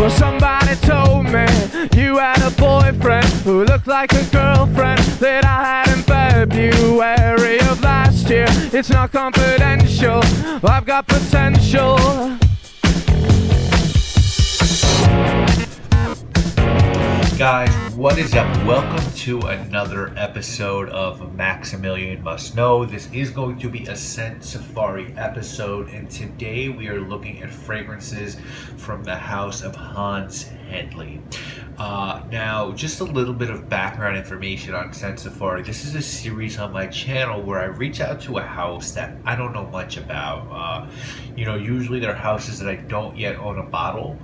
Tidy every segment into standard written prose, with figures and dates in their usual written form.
Well, somebody told me you had a boyfriend who looked like a girlfriend that I had in February of last year. It's not confidential, I've got potential. Guys, what is up? Welcome to another episode of Maximilian Must Know. This is going to be a scent safari episode, and today we are looking at fragrances from the house of Hans Hendley. Now, just a little bit of background information on Scent Safari. This is a series on my channel where I reach out to a house that I don't know much about. Usually they're houses that I don't yet own a bottle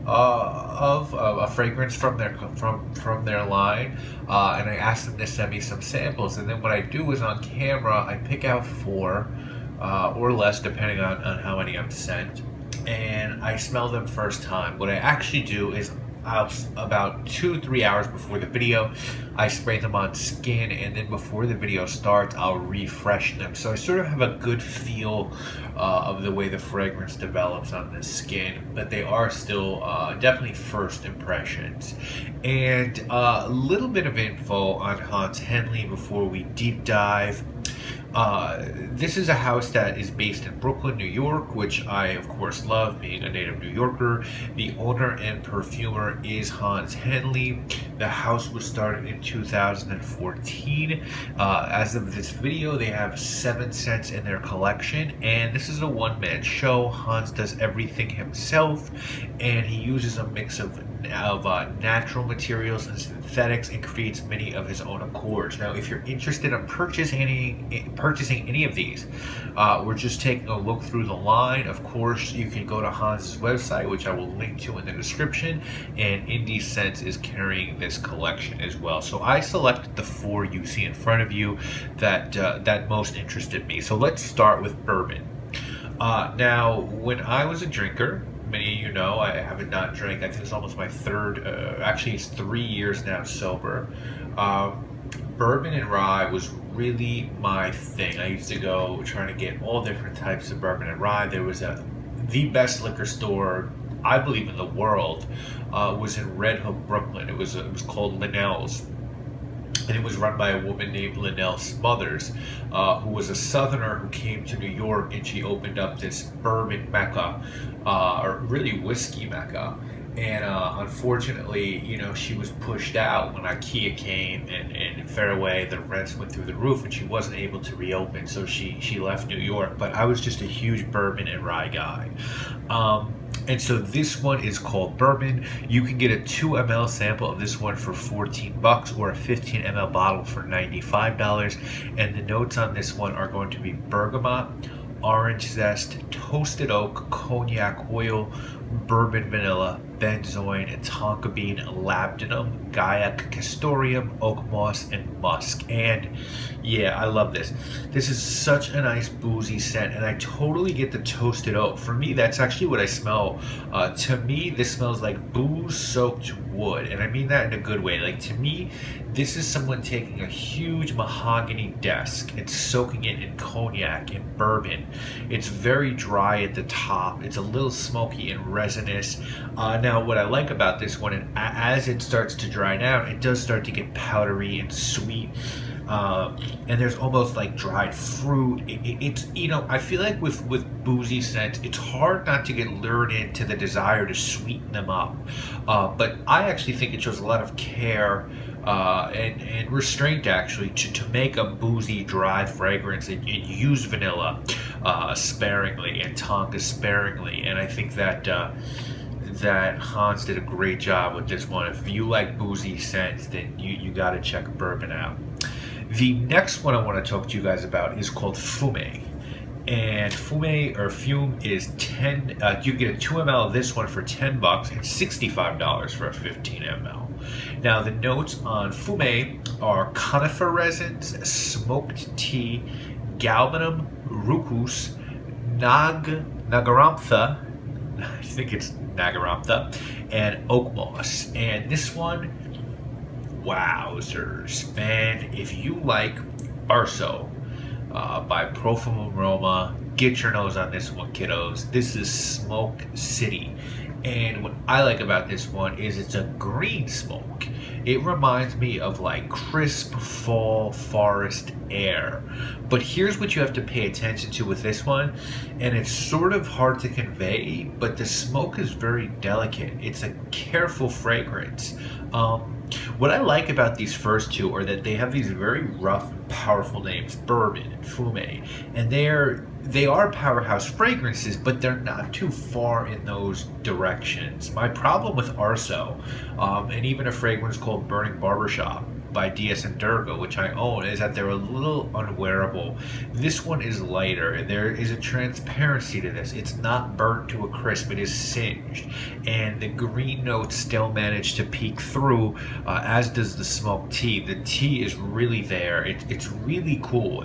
of a fragrance from their line, and I ask them to send me some samples, and then what I do is on camera I pick out 4 or less depending on how many I'm sent, and I smell them first time. What I actually do is about 2-3 hours before the video, I spray them on skin, and then before the video starts, I'll refresh them. So I sort of have a good feel of the way the fragrance develops on the skin, but they are still definitely first impressions. And a little bit of info on Hans Hendley before we deep dive. This is a house that is based in Brooklyn, New York, which I, of course, love, being a native New Yorker. The owner and perfumer is Hans Hendley. The house was started in 2014. As of this video, they have 7 scents in their collection, and this is a one-man show. Hans does everything himself, and he uses a mix of natural materials and synthetics and creates many of his own accords. Now, if you're interested in purchasing any of these, we're just taking a look through the line. Of course, you can go to Hans's website, which I will link to in the description, and Indie Scents is carrying this collection as well. So I selected the 4 you see in front of you that most interested me. So let's start with bourbon. Now, when I was a drinker, many of you know I haven't not drank. I think it's almost my actually it's 3 years now sober. Bourbon and rye was really my thing. I used to go trying to get all different types of bourbon and rye. There was the best liquor store, I believe, in the world, was in Red Hook, Brooklyn. It was called Linnell's. And it was run by a woman named Linnell Smothers, who was a Southerner who came to New York, and she opened up this bourbon mecca, or really whiskey mecca. And unfortunately, she was pushed out when IKEA came and Fairway. The rents went through the roof, and she wasn't able to reopen. So she left New York. But I was just a huge bourbon and rye guy. And so this one is called Bourbon. You can get a 2 ml sample of this one for $14 or a 15 ml bottle for $95. And the notes on this one are going to be bergamot, orange zest, toasted oak, cognac oil, bourbon vanilla, benzoin, tonka bean, labdanum, gaiac, castoreum, oak moss, and musk. And yeah, I love this. This is such a nice boozy scent, and I totally get the toasted oak. For me, that's actually what I smell. To me, this smells like booze-soaked wood, and I mean that in a good way. Like, to me, this is someone taking a huge mahogany desk and soaking it in cognac and bourbon. It's very dry at the top. It's a little smoky and resinous. Now, what I like about this one, and as it starts to dry down, it does start to get powdery and sweet. And there's almost like dried fruit. It's I feel like with boozy scents, it's hard not to get lured into the desire to sweeten them up. But I actually think it shows a lot of care and restraint, actually, to make a boozy, dry fragrance. It used vanilla sparingly and tonka sparingly, and I think that Hans did a great job with this one. If you like boozy scents, then you got to check bourbon out. The next one I want to talk to you guys about is called Fume. And Fume is 10. You get a 2 ml of this one for $10 and $65 for a 15 ml. Now, the notes on Fume are conifer resins, smoked tea, galbanum, rucus, nagarantha, I think it's nagarantha, and oak moss. And this one, wowzers, man! If you like Arso by Profumum Roma, get your nose on this one, kiddos. This is Smoke City, And what I like about this one is it's a green smoke. It reminds me of like crisp fall forest air. But here's what you have to pay attention to with this one, and it's sort of hard to convey, but the smoke is very delicate. It's a careful fragrance. What I like about these first two are that they have these very rough and powerful names, bourbon and fume, and they are powerhouse fragrances, but they're not too far in those directions. My problem with Arso, and even a fragrance called Burning Barbershop by DS and Durga, which I own, is that they're a little unwearable. This one is lighter. There is a transparency to this. It's not burnt to a crisp. It is singed, and the green notes still manage to peek through, as does the smoked tea. The tea is really there. It's really cool.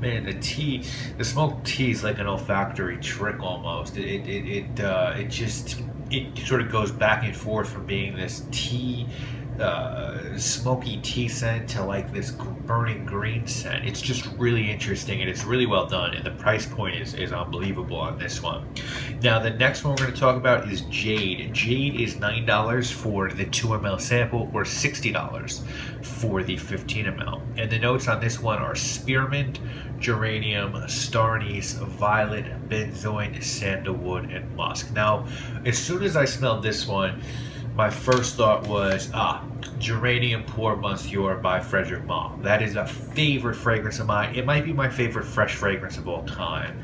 Man, the smoked tea is like an olfactory trick almost. It sort of goes back and forth from being this tea, smoky tea scent to like this burning green scent. It's just really interesting, and it's really well done, and the price point is unbelievable on this one. Now the next one we're going to talk about is Jade. Jade is $9 for the 2 ml sample, or $60 for the 15 ml. And the notes on this one are spearmint, geranium, star anise, violet, benzoin, sandalwood, and musk. Now, as soon as I smelled this one, my first thought was, Geranium Pour Monsieur by Frederic Malle. That is a favorite fragrance of mine. It might be my favorite fresh fragrance of all time.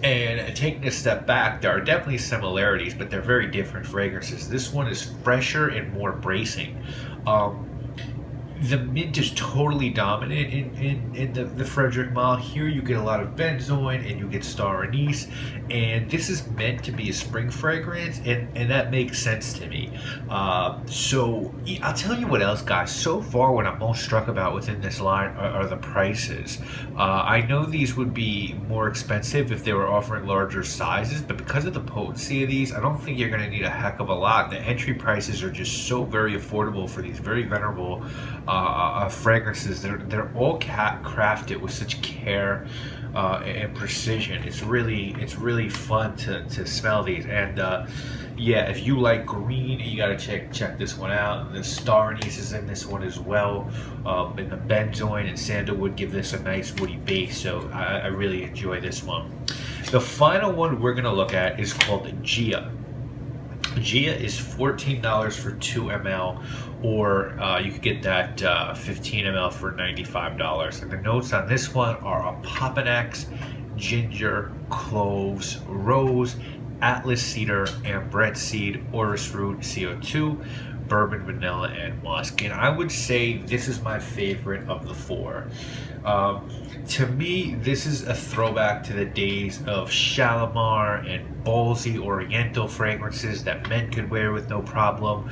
And taking a step back, there are definitely similarities, but they're very different fragrances. This one is fresher and more bracing. The mint is totally dominant in the Frederic Malle. Here you get a lot of benzoin and you get star anise, and this is meant to be a spring fragrance, and that makes sense to me. So I'll tell you what else, guys. So far, what I'm most struck about within this line are the prices. I know these would be more expensive if they were offering larger sizes, but because of the potency of these, I don't think you're going to need a heck of a lot. The entry prices are just so very affordable for these very venerable fragrances. They're all crafted with such care and precision. It's really fun to smell these. And yeah, if you like green, you gotta check this one out. The star anise is in this one as well, and the benzoin and sandalwood give this a nice woody base. So I really enjoy this one. The final one we're gonna look at is called Gia. Gia is $14 for 2 ml, or you could get that 15 ml for $95. And the notes on this one are a Popanax, ginger, cloves, rose, atlas cedar, ambret seed, orris root, CO2, bourbon, vanilla, and musk. And I would say this is my favorite of the four. To me, this is a throwback to the days of Shalimar and ballsy oriental fragrances that men could wear with no problem.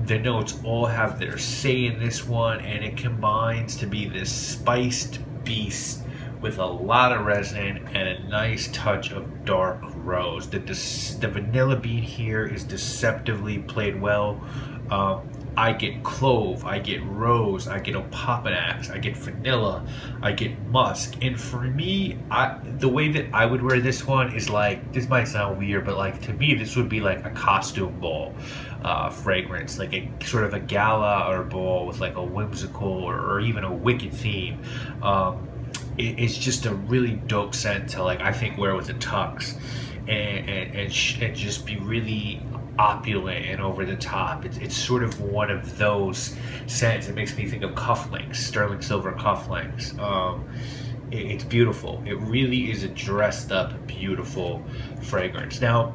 The notes all have their say in this one, and it combines to be this spiced beast with a lot of resin and a nice touch of dark rose. The vanilla bean here is deceptively played well. I get clove, I get rose, I get opopanax, I get vanilla, I get musk. And for me, the way that I would wear this one is like, this might sound weird, but like to me this would be like a costume ball fragrance, like a sort of a gala or ball with like a whimsical or even a wicked theme. It's just a really dope scent to, like, I think wear with a tux and just be really opulent and over the top. It's sort of one of those scents. It makes me think of cufflinks, sterling silver cufflinks. It's beautiful. It really is a dressed up, beautiful fragrance. Now,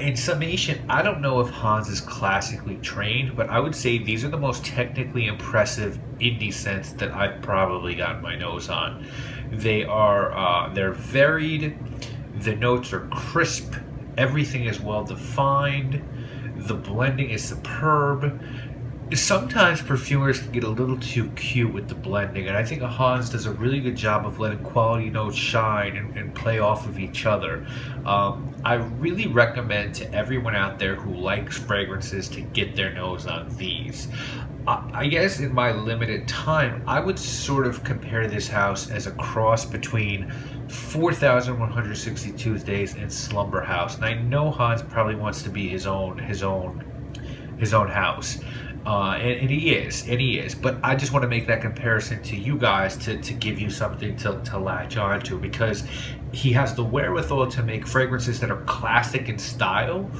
in summation, I don't know if Hans is classically trained, but I would say these are the most technically impressive indie scents that I've probably gotten my nose on. They're varied. The notes are crisp. Everything is well defined. The blending is superb. Sometimes perfumers can get a little too cute with the blending, and I think Hans does a really good job of letting quality notes shine and play off of each other. I really recommend to everyone out there who likes fragrances to get their nose on these. I guess in my limited time, I would sort of compare this house as a cross between 4,160 Tuesdays in Slumber House. And I know Hans probably wants to be his own house. And he is. But I just want to make that comparison to you guys to give you something to latch on to, because he has the wherewithal to make fragrances that are classic in style,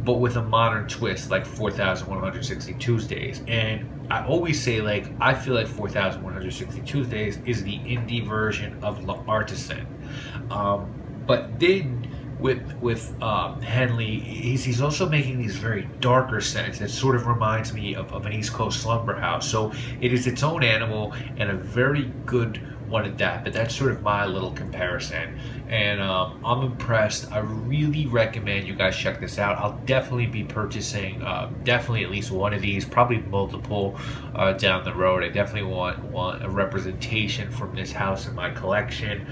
but with a modern twist, like 4,160 Tuesdays. And I always say, like, I feel like 4,160 Tuesdays is the indie version of L'Artisan. But then with Henley, he's also making these very darker scents that sort of reminds me of an East Coast slumber house. So it is its own animal, and a very good one at that. But that's sort of my little comparison, and I'm impressed. I really recommend you guys check this out. I'll definitely be purchasing definitely at least one of these, probably multiple down the road. I definitely want a representation from this house in my collection.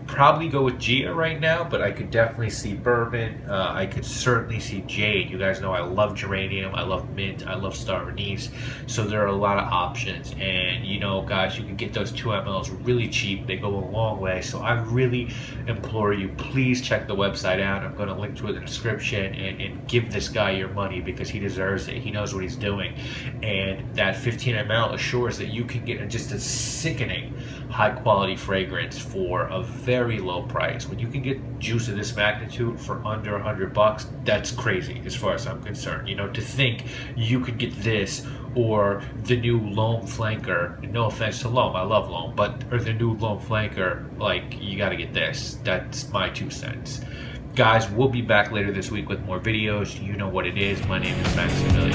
Probably go with Gia right now, but I could definitely see bourbon. I could certainly see jade. You guys know I love geranium, I love mint, I love star anise. So there are a lot of options, and you know, guys, you can get those 2 mLs really cheap. They go a long way. So I really implore you, please check the website out. I'm going to link to it in the description, and give this guy your money, because he deserves it. He knows what he's doing, and that 15 ml assures that you can get just a sickening high quality fragrance for a very low price. When you can get juice of this magnitude for under $100, that's crazy as far as I'm concerned. You know, to think you could get this or the new L'Homme Flanker, no offense to L'Homme, I love L'Homme, or the new L'Homme Flanker, like, you gotta get this. That's my 2 cents. Guys, we'll be back later this week with more videos. You know what it is. My name is Maximilian.